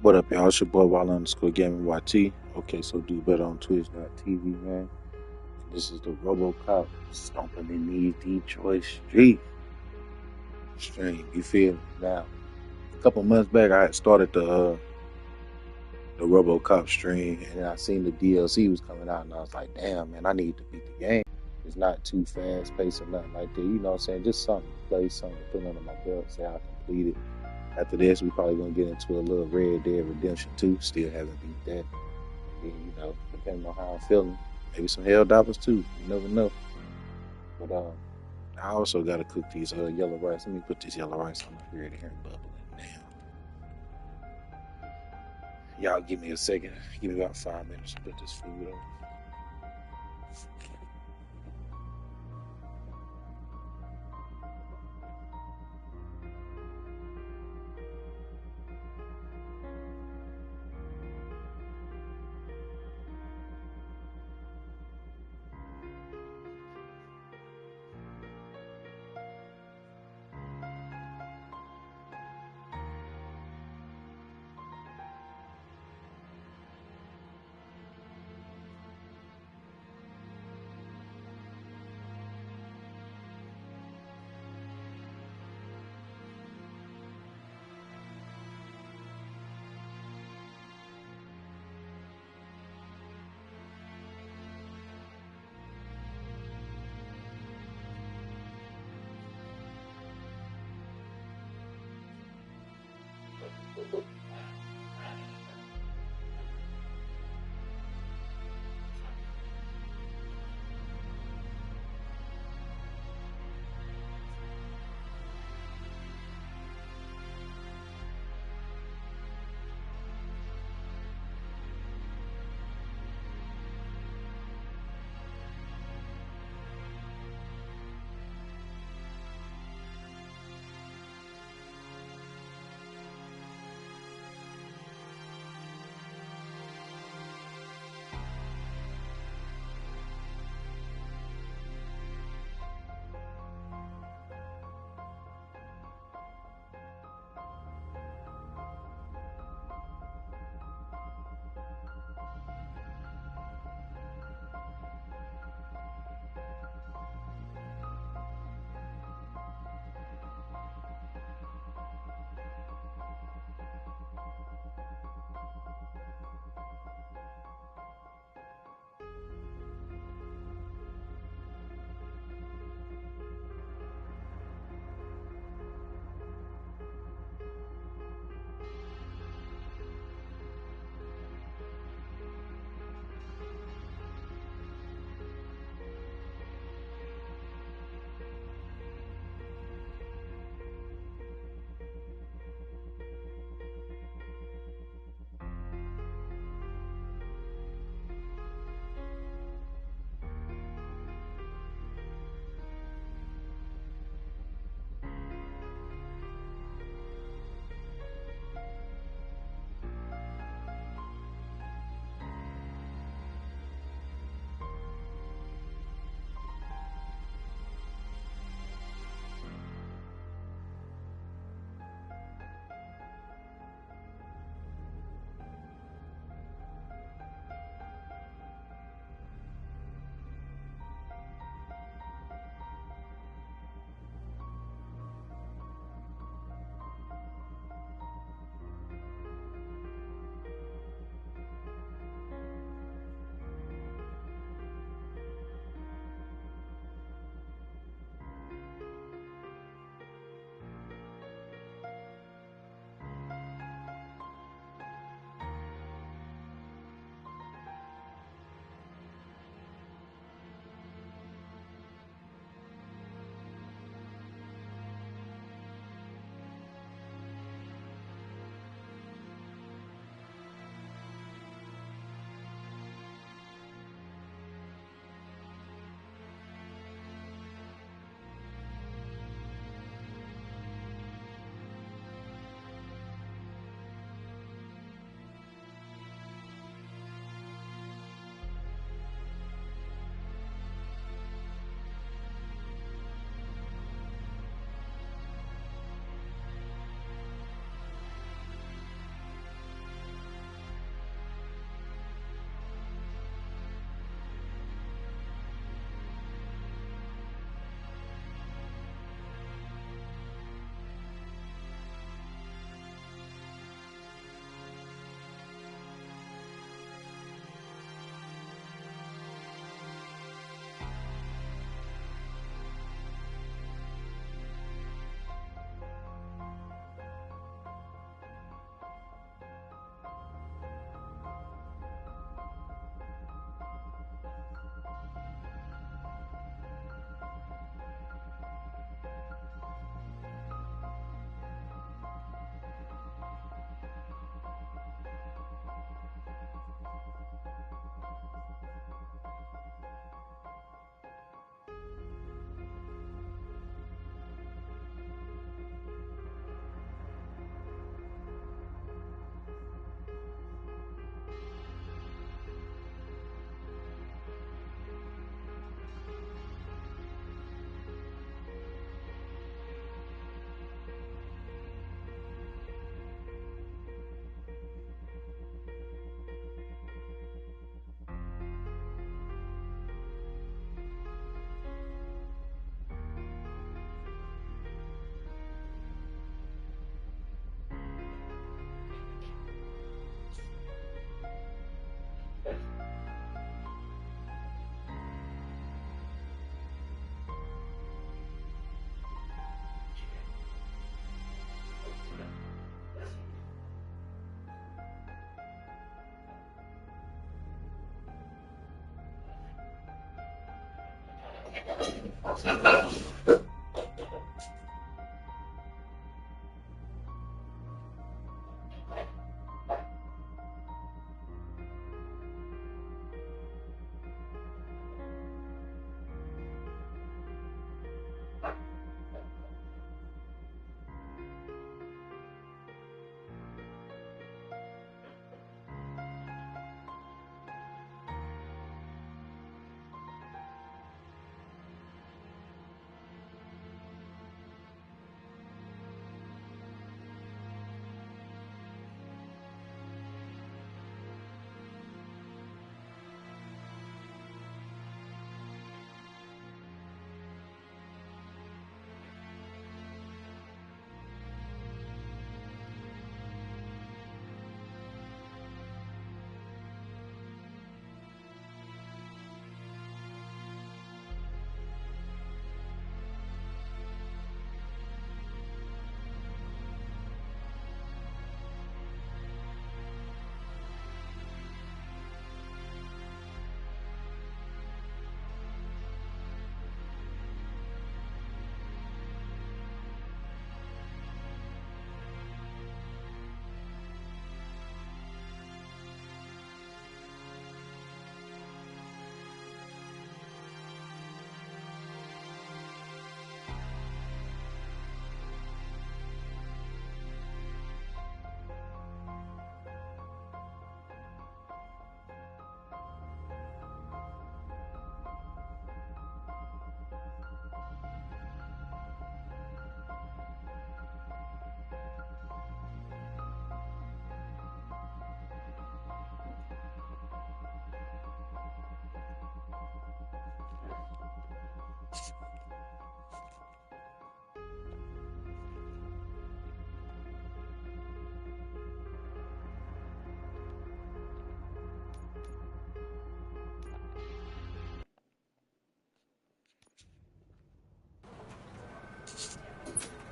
What up, y'all? It's your boy Wild_Gaming YT. Okay, so do better on Twitch.tv, man. And this is the Robocop stomping in these Detroit streets. Stream, you feel me? Now, a couple months back, I had started the Robocop stream, and I seen the DLC was coming out, and I was like, damn, man, I need to beat the game. It's not too fast paced or nothing like that. You know what I'm saying? Just something to play, something to put under my belt, say I completed. After this, we probably gonna get into a little Red Dead Redemption 2. Still haven't beat that. And, depending on how I'm feeling, maybe some Helldivers too. You never know. But I also gotta cook these yellow rice. Let me put this yellow rice on the grid here and bubbling. Damn. Y'all give me a second. Give me about 5 minutes to put this food on.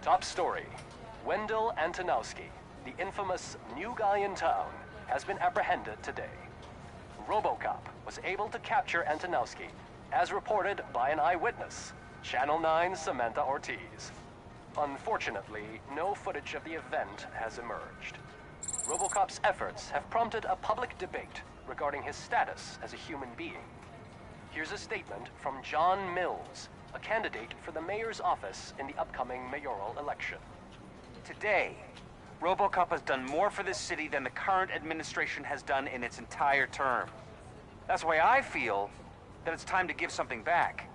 Top story. Wendell Antonowski, the infamous new guy in town, has been apprehended today. Robocop was able to capture Antonowski, as reported by an eyewitness, Channel 9's Samantha Ortiz. Unfortunately, no footage of the event has emerged. Robocop's efforts have prompted a public debate regarding his status as a human being. Here's a statement from John Mills, a candidate for the mayor's office in the upcoming mayoral election. Today, Robocop has done more for this city than the current administration has done in its entire term. That's why I feel that it's time to give something back.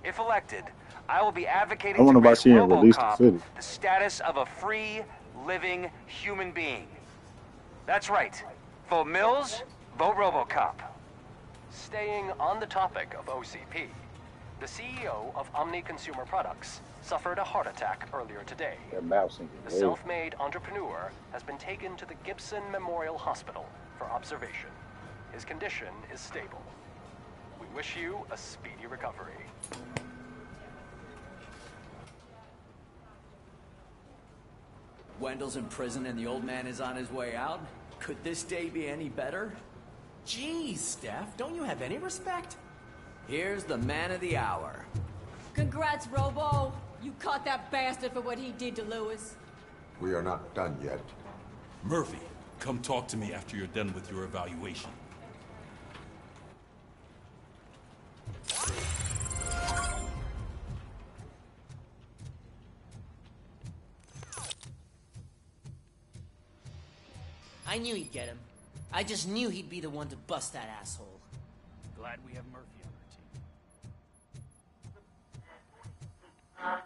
If elected, I will be advocating to grant Robocop the status of a free, living human being. That's right. Vote Mills, vote Robocop. Staying on the topic of OCP, the CEO of Omni Consumer Products suffered a heart attack earlier today. The self-made entrepreneur has been taken to the Gibson Memorial Hospital for observation. His condition is stable. We wish you a speedy recovery. Wendell's in prison and the old man is on his way out? Could this day be any better? Geez, Steph, don't you have any respect? Here's the man of the hour. Congrats, Robo. You caught that bastard for what he did to Lewis. We are not done yet. Murphy, come talk to me after you're done with your evaluation. I knew he'd get him. I just knew he'd be the one to bust that asshole. Glad we have Murphy on our team.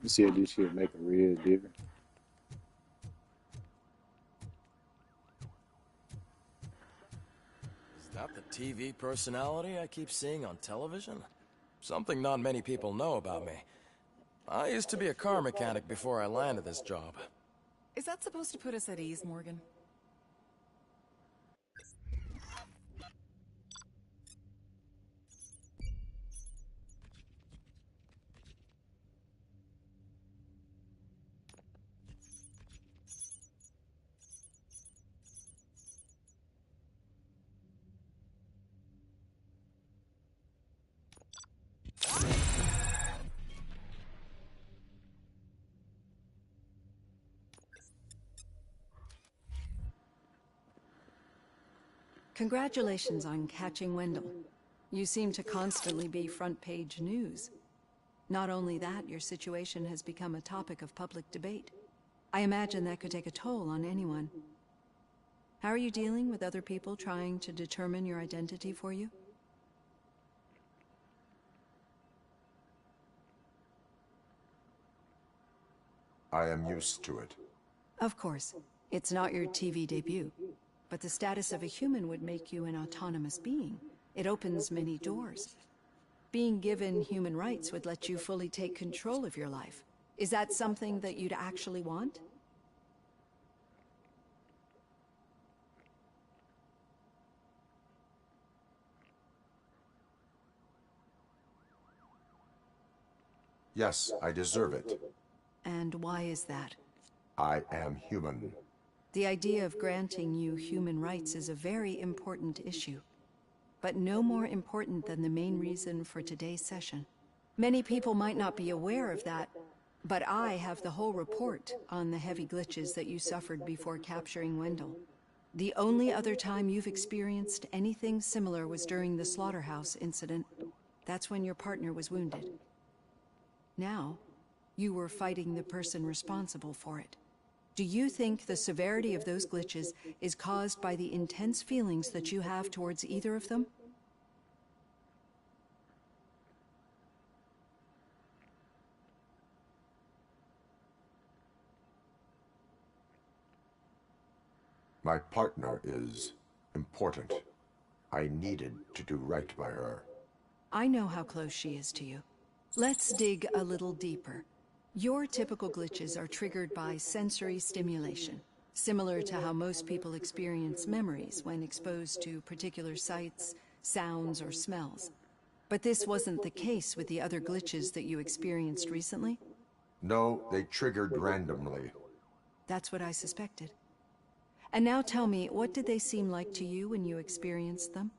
You see if this shit make a real difference. Is that the TV personality I keep seeing on television? Something not many people know about me. I used to be a car mechanic before I landed this job. Is that supposed to put us at ease, Morgan? Congratulations on catching Wendell. You seem to constantly be front-page news. Not only that, your situation has become a topic of public debate. I imagine that could take a toll on anyone. How are you dealing with other people trying to determine your identity for you? I am used to it. Of course. It's not your TV debut. But the status of a human would make you an autonomous being. It opens many doors. Being given human rights would let you fully take control of your life. Is that something that you'd actually want? Yes, I deserve it. And why is that? I am human. The idea of granting you human rights is a very important issue, but no more important than the main reason for today's session. Many people might not be aware of that, but I have the whole report on the heavy glitches that you suffered before capturing Wendell. The only other time you've experienced anything similar was during the slaughterhouse incident. That's when your partner was wounded. Now, you were fighting the person responsible for it. Do you think the severity of those glitches is caused by the intense feelings that you have towards either of them? My partner is important. I needed to do right by her. I know how close she is to you. Let's dig a little deeper. Your typical glitches are triggered by sensory stimulation, similar to how most people experience memories when exposed to particular sights, sounds, or smells. But this wasn't the case with the other glitches that you experienced recently? No, they triggered randomly. That's what I suspected. And now tell me, what did they seem like to you when you experienced them?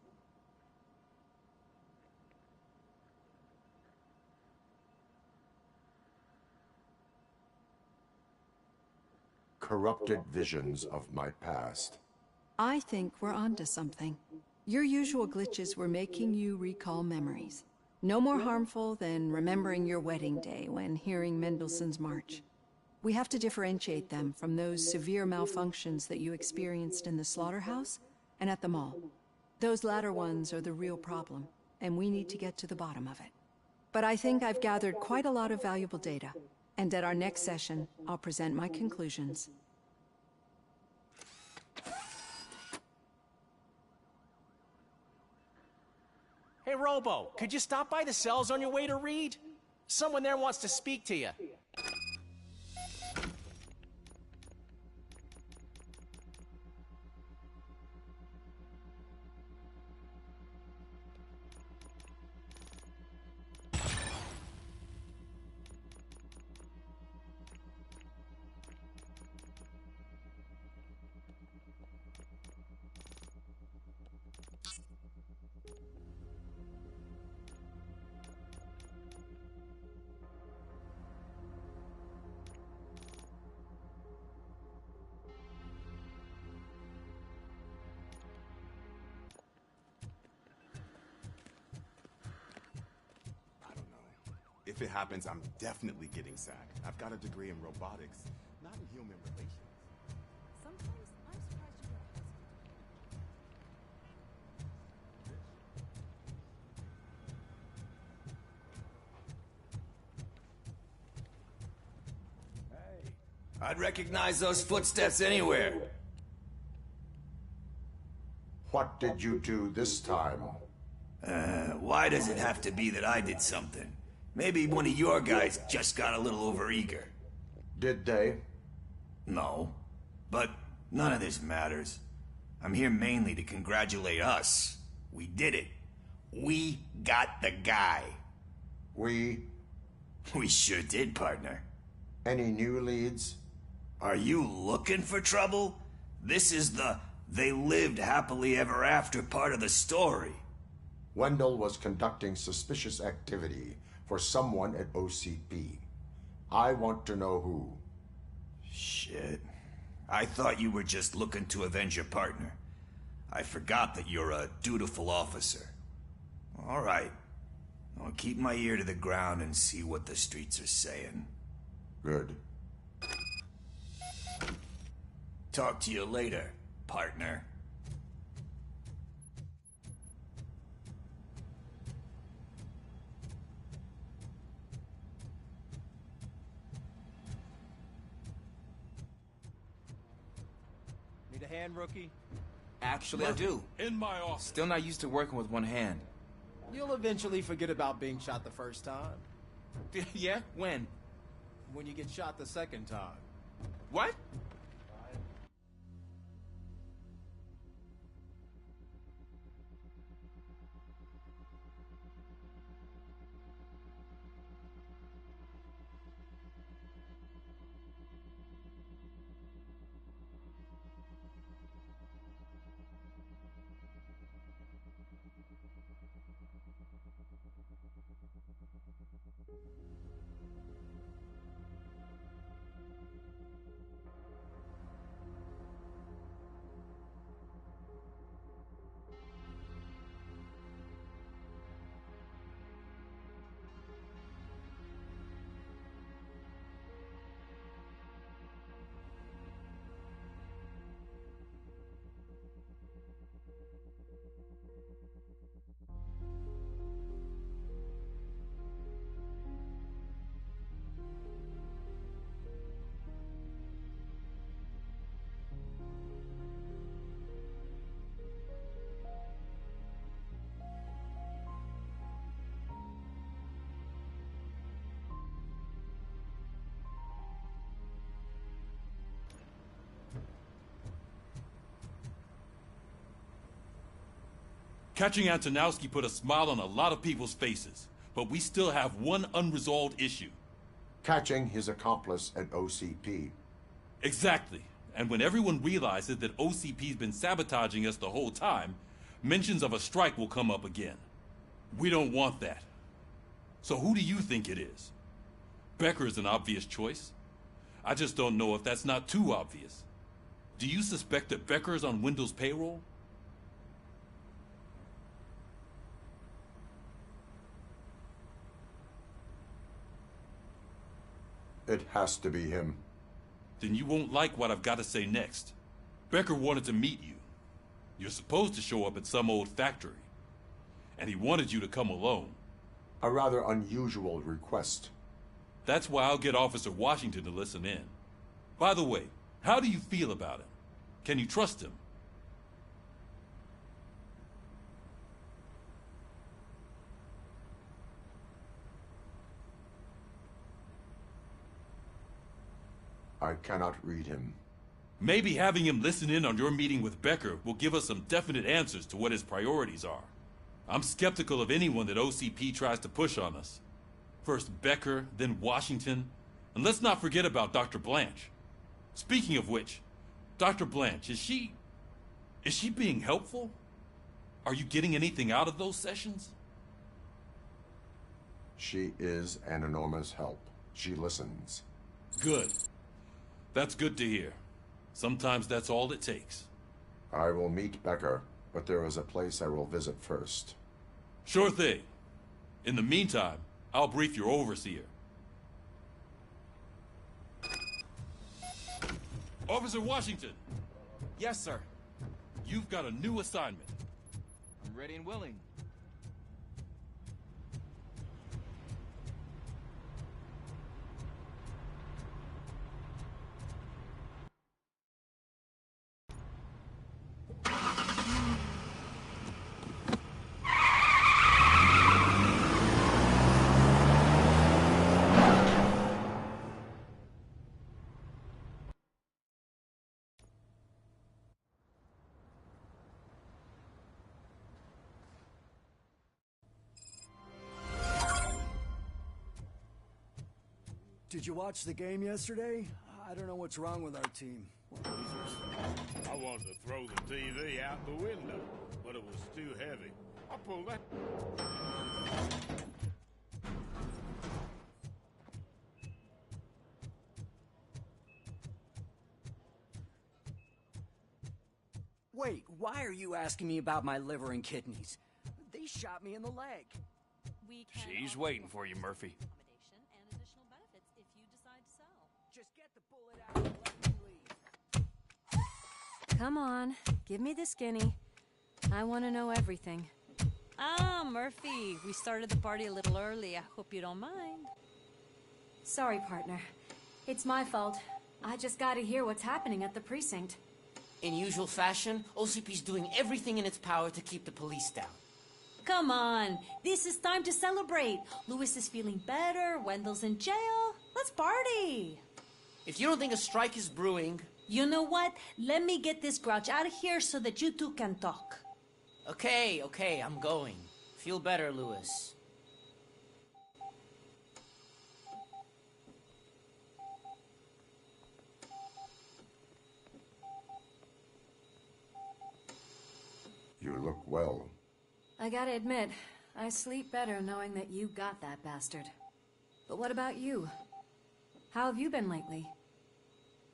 Corrupted visions of my past. I think we're onto something. Your usual glitches were making you recall memories. No more harmful than remembering your wedding day when hearing Mendelssohn's March. We have to differentiate them from those severe malfunctions that you experienced in the slaughterhouse and at the mall. Those latter ones are the real problem, and we need to get to the bottom of it. But I think I've gathered quite a lot of valuable data, and at our next session, I'll present my conclusions. Hey, Robo, could you stop by the cells on your way to Reed? Someone there wants to speak to you. If it happens, I'm definitely getting sacked. I've got a degree in robotics, not in human relations. Sometimes I'm surprised you don't hesitate. I'd recognize those footsteps anywhere. What did you do this time? Why does it have to be that I did something? Maybe one of your guys just got a little overeager. Did they? No. But none of this matters. I'm here mainly to congratulate us. We did it. We got the guy. We sure did, partner. Any new leads? Are you looking for trouble? This is the they lived happily ever after part of the story. Wendell was conducting suspicious activity for someone at OCP. I want to know who. Shit. I thought you were just looking to avenge your partner. I forgot that you're a dutiful officer. All right. I'll keep my ear to the ground and see what the streets are saying. Good. Talk to you later, partner. Need a hand, rookie? Actually, I do. In my office. Still not used to working with one hand. You'll eventually forget about being shot the first time. Yeah? When? When you get shot the second time. What? Catching Antonowski put a smile on a lot of people's faces, but we still have one unresolved issue. Catching his accomplice at OCP. Exactly. And when everyone realizes that OCP's been sabotaging us the whole time, mentions of a strike will come up again. We don't want that. So who do you think it is? Becker is an obvious choice. I just don't know if that's not too obvious. Do you suspect that Becker is on Wendell's payroll? It has to be him. Then you won't like what I've got to say next. Becker wanted to meet you. You're supposed to show up at some old factory. And he wanted you to come alone. A rather unusual request. That's why I'll get Officer Washington to listen in. By the way, how do you feel about him? Can you trust him? I cannot read him. Maybe having him listen in on your meeting with Becker will give us some definite answers to what his priorities are. I'm skeptical of anyone that OCP tries to push on us. First Becker, then Washington, and let's not forget about Dr. Blanche. Speaking of which, Dr. Blanche, is she being helpful? Are you getting anything out of those sessions? She is an enormous help. She listens. Good. That's good to hear. Sometimes that's all it takes. I will meet Becker, but there is a place I will visit first. Sure thing. In the meantime, I'll brief your overseer. Officer Washington! Yes, sir. You've got a new assignment. I'm ready and willing. Did you watch the game yesterday? I don't know what's wrong with our team. I wanted to throw the TV out the window, but it was too heavy. I pulled that. Wait, why are you asking me about my liver and kidneys? They shot me in the leg. She's waiting for you, Murphy. Just get the bullet out and let me leave. Come on, give me the skinny. I want to know everything. Ah, Murphy, we started the party a little early. I hope you don't mind. Sorry, partner. It's my fault. I just gotta hear what's happening at the precinct. In usual fashion, OCP's doing everything in its power to keep the police down. Come on, this is time to celebrate. Louis is feeling better, Wendell's in jail. Let's party! If you don't think a strike is brewing... You know what? Let me get this grouch out of here so that you two can talk. Okay, I'm going. Feel better, Louis. You look well. I gotta admit, I sleep better knowing that you got that bastard. But what about you? How have you been lately?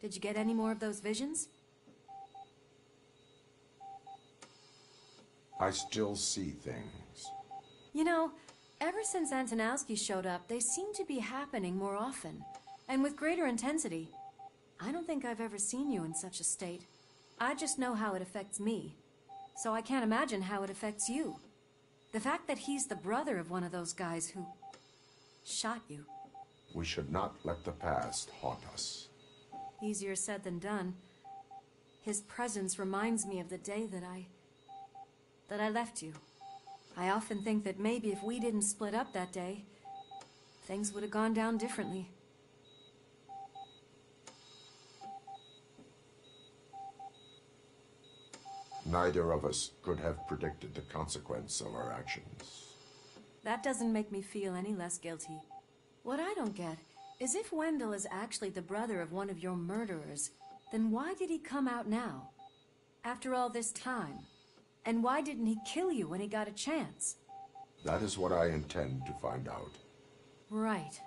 Did you get any more of those visions? I still see things. You know, ever since Antonowski showed up, they seem to be happening more often, and with greater intensity. I don't think I've ever seen you in such a state. I just know how it affects me, so I can't imagine how it affects you. The fact that he's the brother of one of those guys who shot you. We should not let the past haunt us. Easier said than done. His presence reminds me of the day that I left you. I often think that maybe if we didn't split up that day, things would have gone down differently. Neither of us could have predicted the consequence of our actions. That doesn't make me feel any less guilty. What I don't get is if Wendell is actually the brother of one of your murderers, then why did he come out now? After all this time? And why didn't he kill you when he got a chance? That is what I intend to find out. Right.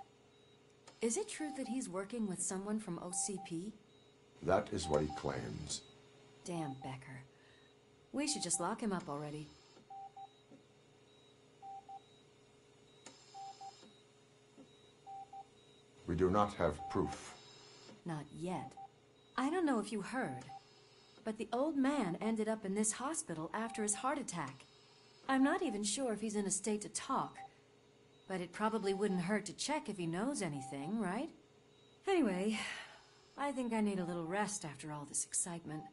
Is it true that he's working with someone from OCP? That is what he claims. Damn Becker. We should just lock him up already. We do not have proof. Not yet. I don't know if you heard, but the old man ended up in this hospital after his heart attack. I'm not even sure if he's in a state to talk, but it probably wouldn't hurt to check if he knows anything, right? Anyway, I think I need a little rest after all this excitement.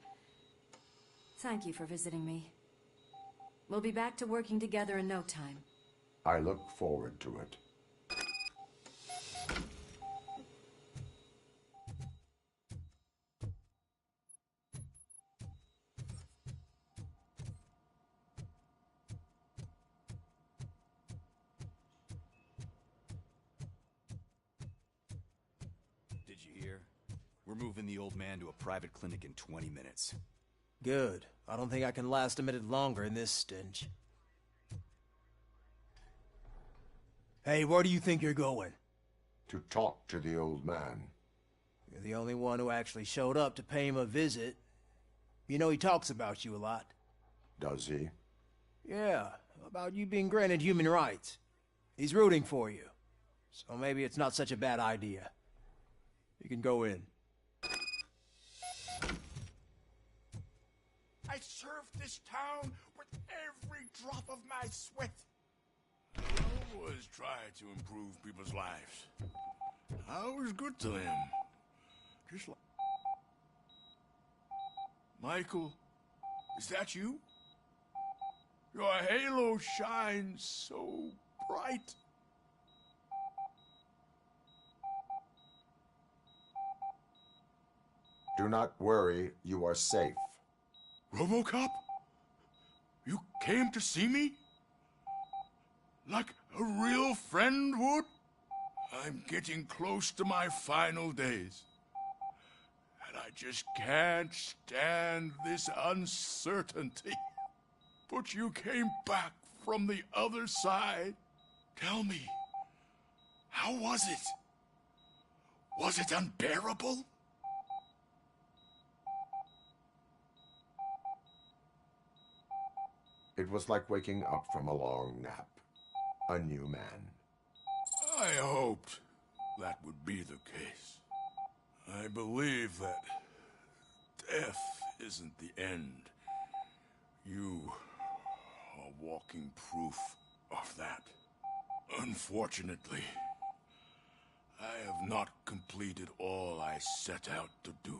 Thank you for visiting me. We'll be back to working together in no time. I look forward to it. Did you hear? We're moving the old man to a private clinic in 20 minutes. Good. I don't think I can last a minute longer in this stench. Hey, where do you think you're going? To talk to the old man. You're the only one who actually showed up to pay him a visit. You know he talks about you a lot. Does he? Yeah, about you being granted human rights. He's rooting for you. So maybe it's not such a bad idea. You can go in. I served this town with every drop of my sweat. I always tried to improve people's lives. I was good to them. Just like... Michael, is that you? Your halo shines so bright. Do not worry, you are safe. Robocop? You came to see me? Like a real friend would? I'm getting close to my final days. And I just can't stand this uncertainty. But you came back from the other side. Tell me, how was it? Was it unbearable? It was like waking up from a long nap. A new man. I hoped that would be the case. I believe that death isn't the end. You are walking proof of that. Unfortunately, I have not completed all I set out to do.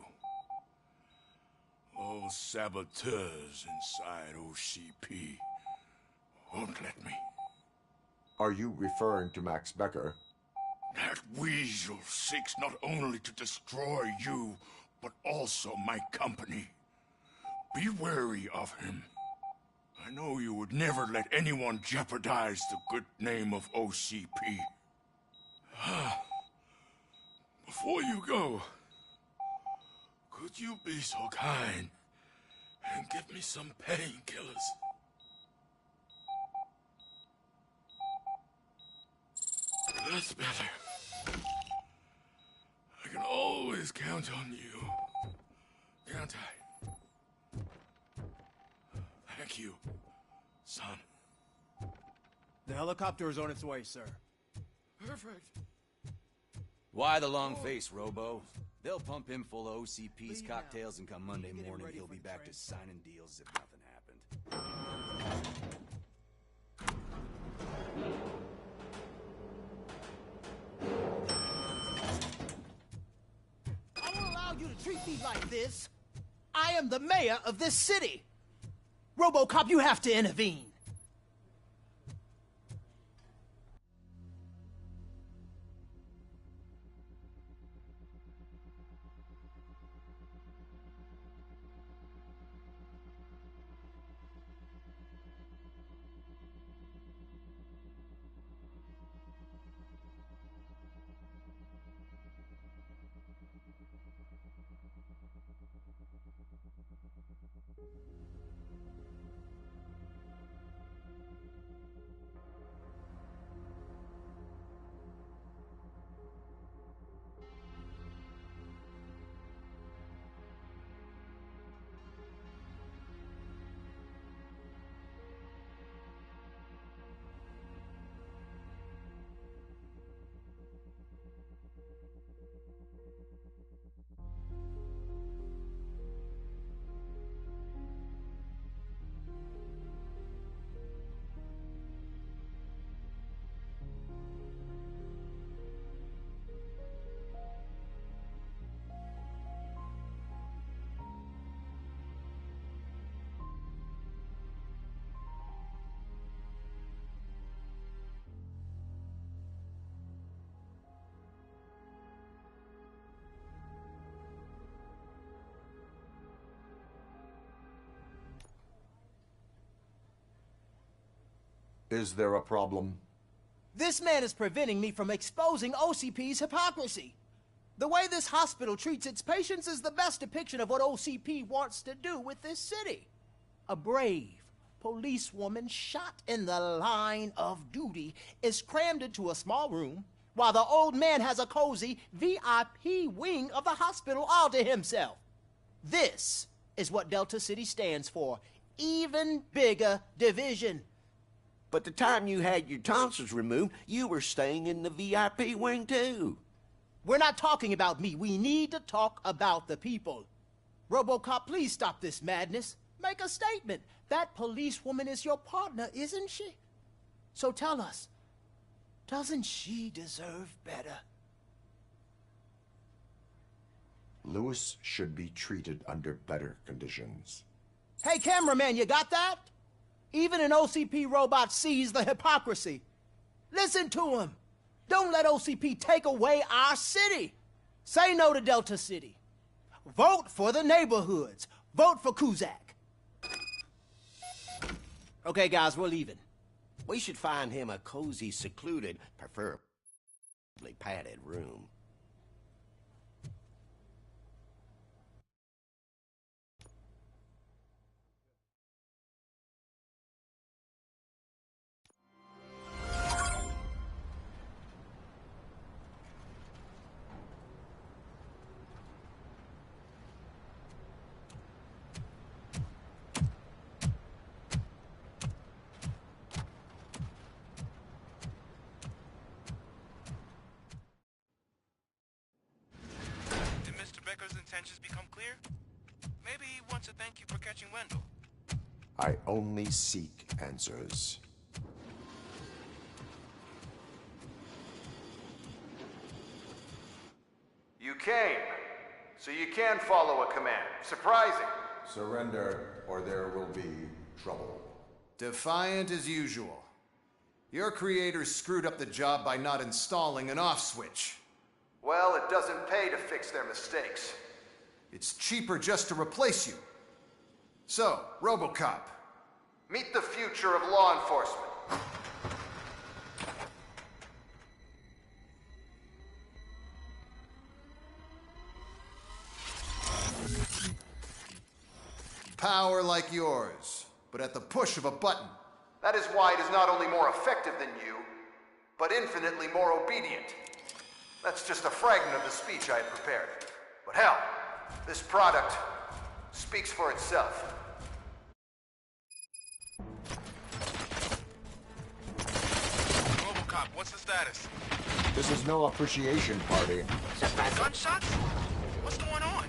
Those saboteurs inside OCP won't let me. Are you referring to Max Becker? That weasel seeks not only to destroy you, but also my company. Be wary of him. I know you would never let anyone jeopardize the good name of OCP. Before you go, could you be so kind and give me some painkillers? That's better. I can always count on you, can't I? Thank you, son. The helicopter is on its way, sir. Perfect. Why the long face, Robo? They'll pump him full of OCP's cocktails, and come Monday morning he'll be back to signing deals as if nothing happened. I won't allow you to treat me like this. I am the mayor of this city. Robocop, you have to intervene. Is there a problem? This man is preventing me from exposing OCP's hypocrisy. The way this hospital treats its patients is the best depiction of what OCP wants to do with this city. A brave policewoman shot in the line of duty is crammed into a small room, while the old man has a cozy VIP wing of the hospital all to himself. This is what Delta City stands for. Even bigger division. But the time you had your tonsils removed, you were staying in the VIP wing too. We're not talking about me. We need to talk about the people. Robocop, please stop this madness. Make a statement. That policewoman is your partner, isn't she? So tell us, doesn't she deserve better? Lewis should be treated under better conditions. Hey, cameraman, you got that? Even an OCP robot sees the hypocrisy. Listen to him. Don't let OCP take away our city. Say no to Delta City. Vote for the neighborhoods. Vote for Kuzak. Okay, guys, we're leaving. We should find him a cozy, secluded, prefer padded room. Becker's intentions become clear? Maybe he wants to thank you for catching Wendell. I only seek answers. You came, so you can follow a command. Surprising. Surrender, or there will be trouble. Defiant as usual. Your creators screwed up the job by not installing an off switch. Well, it doesn't pay to fix their mistakes. It's cheaper just to replace you. So, Robocop, meet the future of law enforcement. Power like yours, but at the push of a button. That is why it is not only more effective than you, but infinitely more obedient. That's just a fragment of the speech I had prepared. But hell, this product speaks for itself. Robocop, what's the status? This is no appreciation party. Gunshots? What's going on?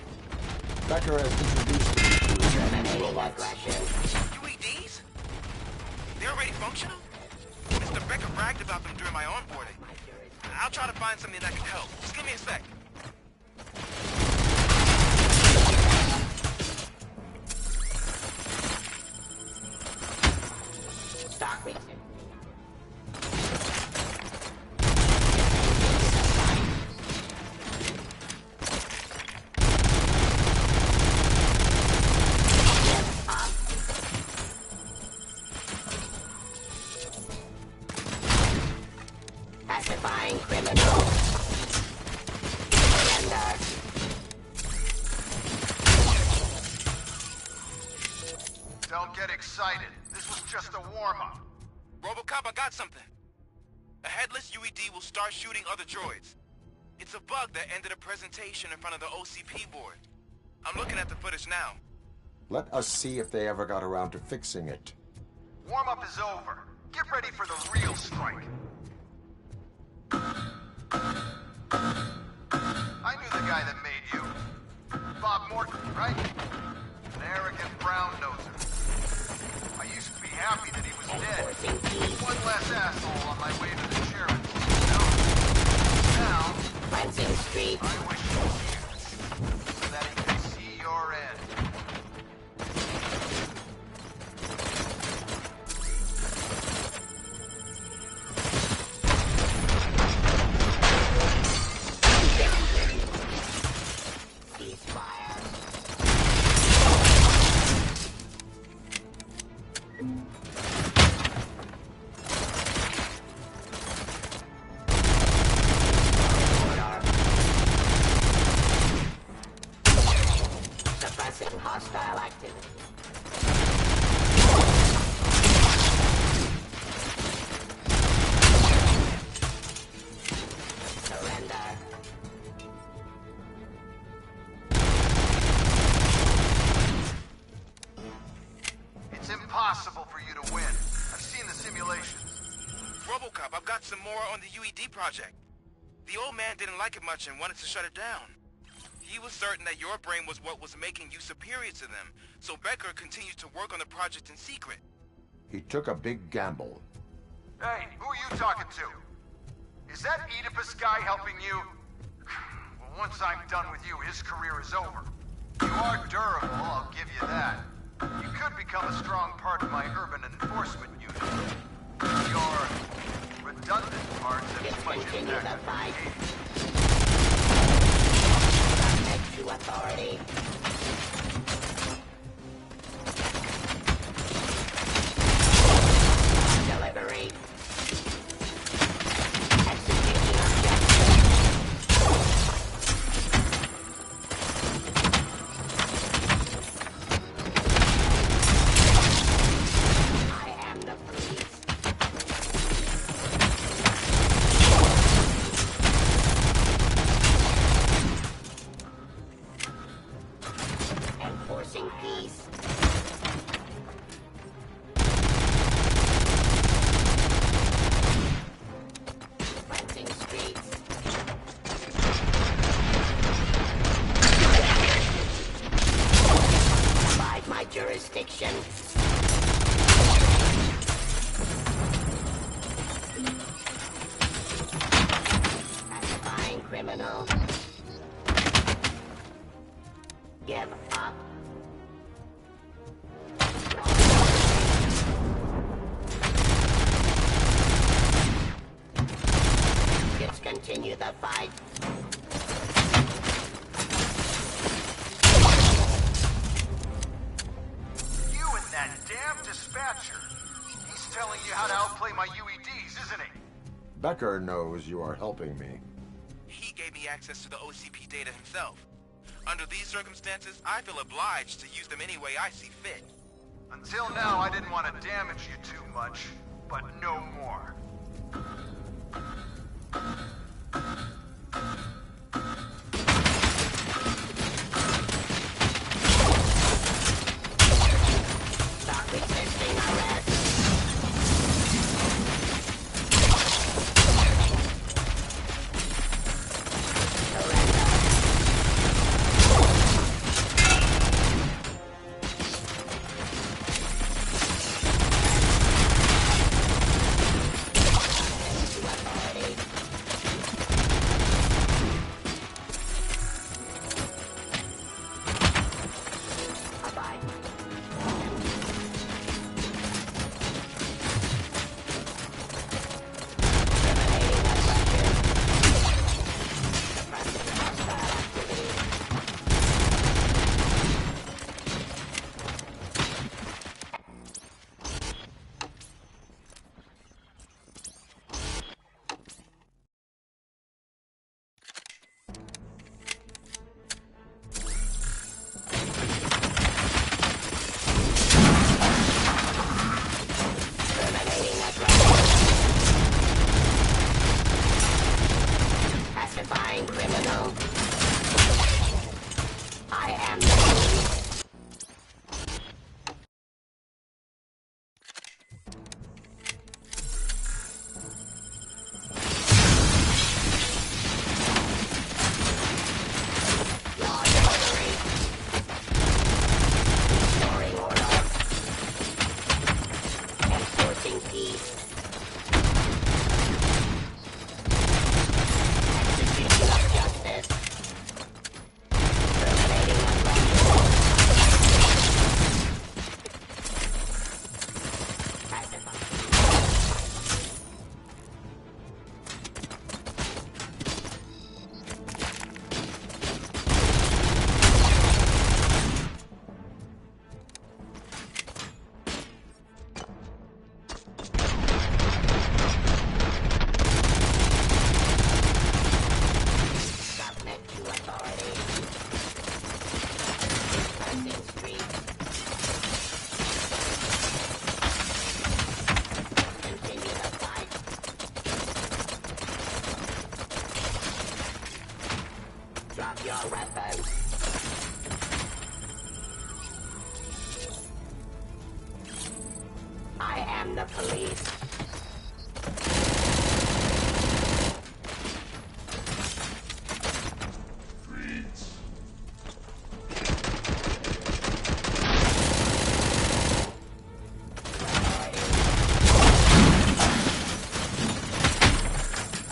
Becker has introduced me to his robots. UEDs? They're already functional? Mr. Becker bragged about them during my onboarding. I'll try to find something that can help. Just give me a sec. Stop me. Pacifying criminals. Surrender. Don't get excited. This was just a warm-up. Robocop, I got something. A headless UED will start shooting other droids. It's a bug that ended a presentation in front of the OCP board. I'm looking at the footage now. Let us see if they ever got around to fixing it. Warm-up is over. Get ready for the real strike. I knew the guy that made you. Bob Morton, right? An arrogant brown-noser. I used to be happy that he was dead. One less asshole on my way to the chairman. Now, Cleansing Street. I wish you were here, so that he could see your end. Suppressing hostile activity. Surrender. It's impossible for you to win. I've seen the simulations. Robocop, I've got some more on the UED project. The old man didn't like it much and wanted to shut it down. He was certain that your brain was what was making you superior to them, so Becker continued to work on the project in secret. He took a big gamble. Hey, who are you talking to? Is that Oedipus guy helping you? Well, once I'm done with you, his career is over. You are durable, I'll give you that. You could become a strong part of my urban enforcement unit. Your redundant parts have too much impact on behavior. Subject to authority. Delivery. Executing objective. enforcing peace. Cleansing streets. Abide my jurisdiction. Pacifying criminals. Give up. Let's continue the fight. You and that damn dispatcher. He's telling you how to outplay my UEDs, isn't he? Becker knows you are helping me. He gave me access to the OCP data himself. Under these circumstances, I feel obliged to use them any way I see fit. Until now, I didn't want to damage you too much, but no more. Stop resisting arrest. Pacifying criminal. I am the police. Law delivery. Restoring order. Enforcing peace. Execution of justice. Terminating aggression. Pacify. Submit to authority. Cleansing streets. Continue the fight. Drop your weapons. I am the police.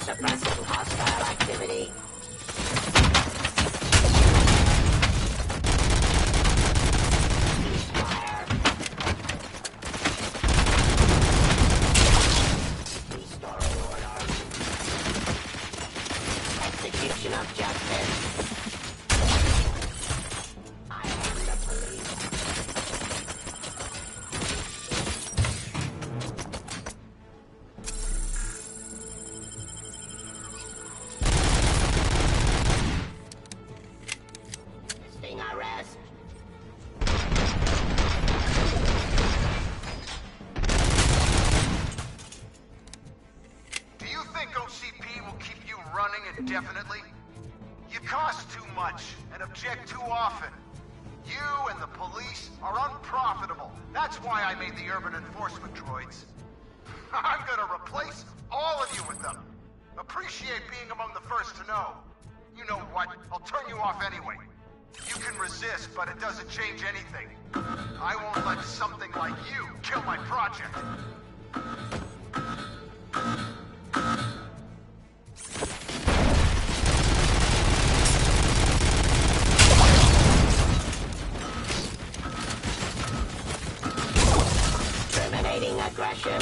Suppressing hostile activity. Ceasefire. Restoring order. Execution of justice. I am the police. Resisting arrest. Do you think OCP will keep you running indefinitely? You cost too much and object too often. You and the police are unprofitable. That's why I made the urban enforcement droids. I'm gonna replace all of you with them. Appreciate being among the first to know. You know what? I'll turn you off anyway. You can resist, but it doesn't change anything. I won't let something like you kill my project. Terminating aggression.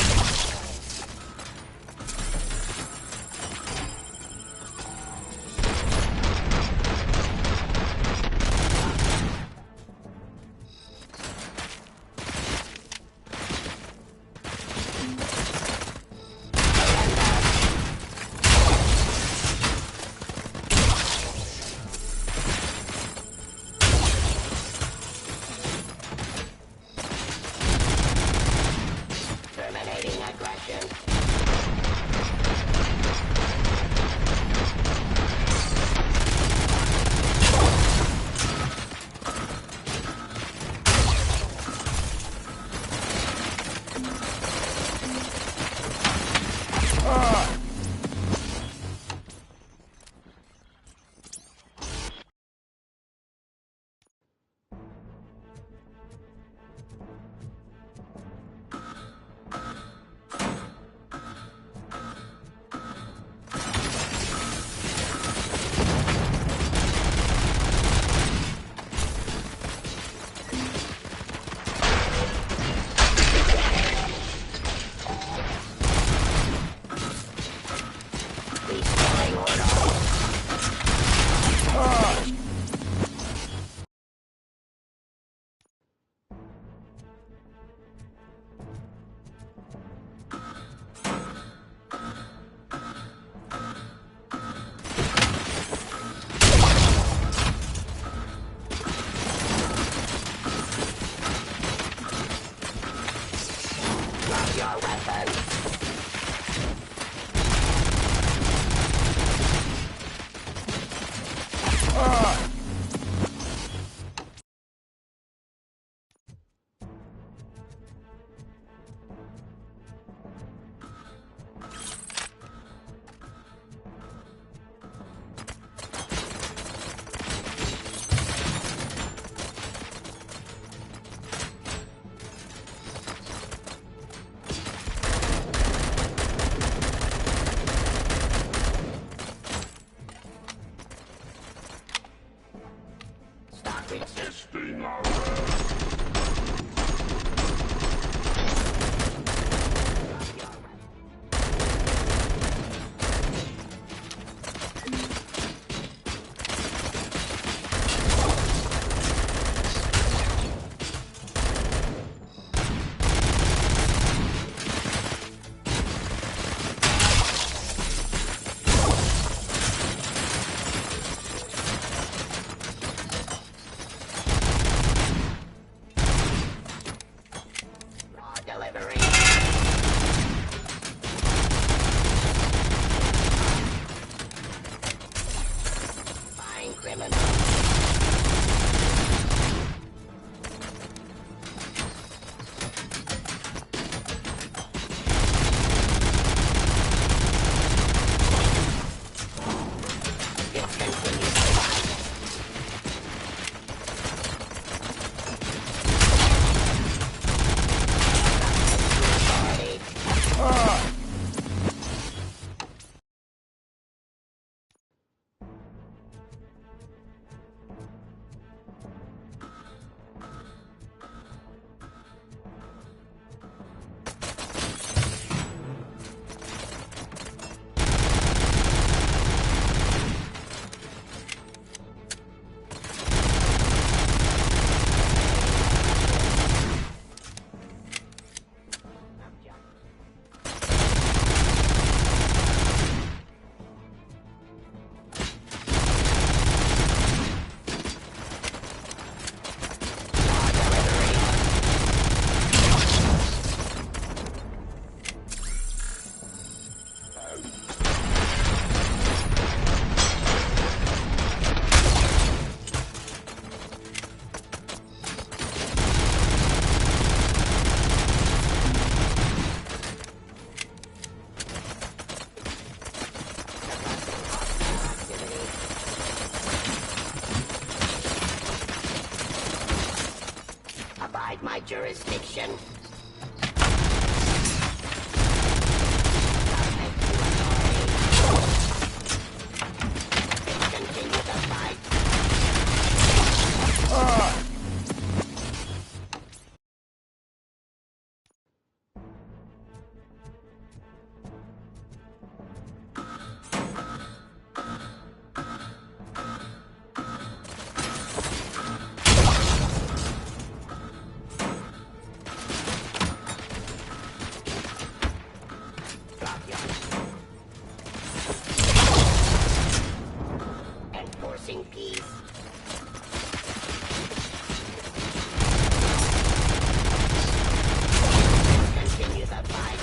Terminating aggression. Drop your weapon. outside my jurisdiction. Continue the fight. Enforcing peace. Continue the fight.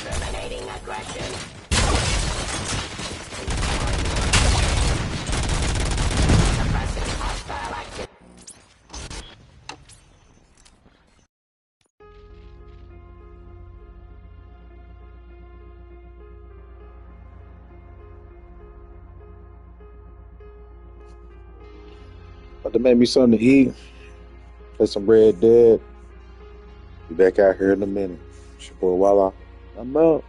Terminating aggression. Suppressing hostile activity. About to make me something to eat. Play some Red Dead. Be back out here in a minute. It's your boy Walla. I'm out.